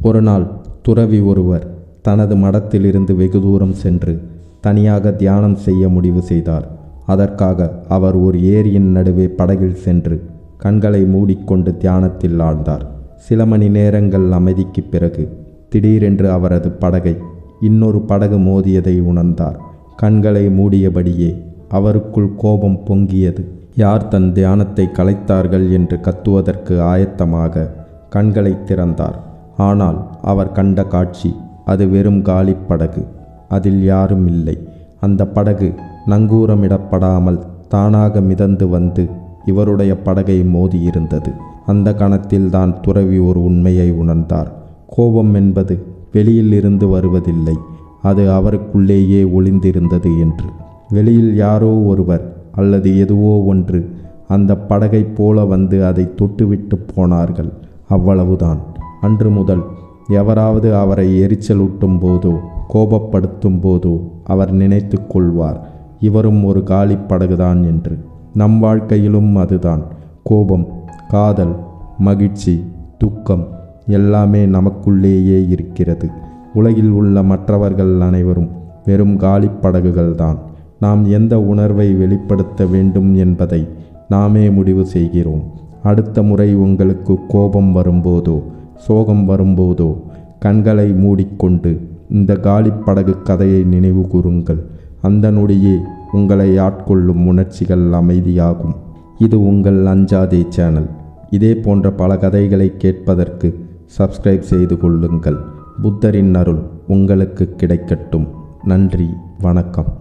ஒரு நாள் துறவி ஒருவர் தனது மடத்திலிருந்து வெகு தூரம் சென்று தனியாக தியானம் செய்ய முடிவு செய்தார். அதற்காக அவர் ஒரு ஏரியின் நடுவே படகில் சென்று கண்களை மூடிக்கொண்டு தியானத்தில் ஆழ்ந்தார். சில மணி நேரங்கள் அமைதிக்குப் பிறகு திடீரென்று அவரது படகை இன்னொரு படகு மோதியதை உணர்ந்தார். கண்களை மூடியபடியே அவருக்குள் கோபம் பொங்கியது. யார் தன் தியானத்தை கலைத்தார்கள் என்று கத்துவதற்கு ஆயத்தமாக கண்களை திறந்தார். ஆனால் அவர் கண்ட காட்சி அது வெறும் காலி படகு. அதில் யாரும் இல்லை. அந்த படகு நங்கூரமிடப்படாமல் தானாக மிதந்து வந்து இவருடைய படகை மோதியிருந்தது. அந்த கணத்தில்தான் துறவி ஒரு உண்மையை உணர்ந்தார். கோபம் என்பது வெளியில் இருந்து வருவதில்லை, அது அவருக்குள்ளேயே ஒளிந்திருந்தது என்று. வெளியில் யாரோ ஒருவர் அல்லது எதுவோ ஒன்று அந்த படகைப் போல வந்து அதை தொட்டுவிட்டு போனார்கள். அவ்வளவுதான். அன்று முதல் எவராவது அவரை எரிச்சலூட்டும் போதோ கோபப்படுத்தும் போதோ அவர் நினைத்து கொள்வார், இவரும் ஒரு காலி படகுதான் என்று. நம் வாழ்க்கையிலும் அதுதான். கோபம், காதல், மகிழ்ச்சி, துக்கம் எல்லாமே நமக்குள்ளேயே இருக்கிறது. உலகில் உள்ள மற்றவர்கள் அனைவரும் வெறும் காலி படகுகள்தான். நாம் எந்த உணர்வை வெளிப்படுத்த வேண்டும் என்பதை நாமே முடிவு செய்கிறோம். அடுத்த முறை உங்களுக்கு கோபம் வரும்போதோ சோகம் வரும்போதோ கண்களை மூடிக்கொண்டு இந்த காலிப்படகு கதையை நினைவு கூறுங்கள். அந்த நொடியே உங்களை ஆட்கொள்ளும் உணர்ச்சிகள் அமைதியாகும். இது உங்கள் அஞ்சாதே சேனல். இதே போன்ற பல கதைகளை கேட்பதற்கு சப்ஸ்கிரைப் செய்து கொள்ளுங்கள். புத்தரின் அருள் உங்களுக்கு கிடைக்கட்டும். நன்றி, வணக்கம்.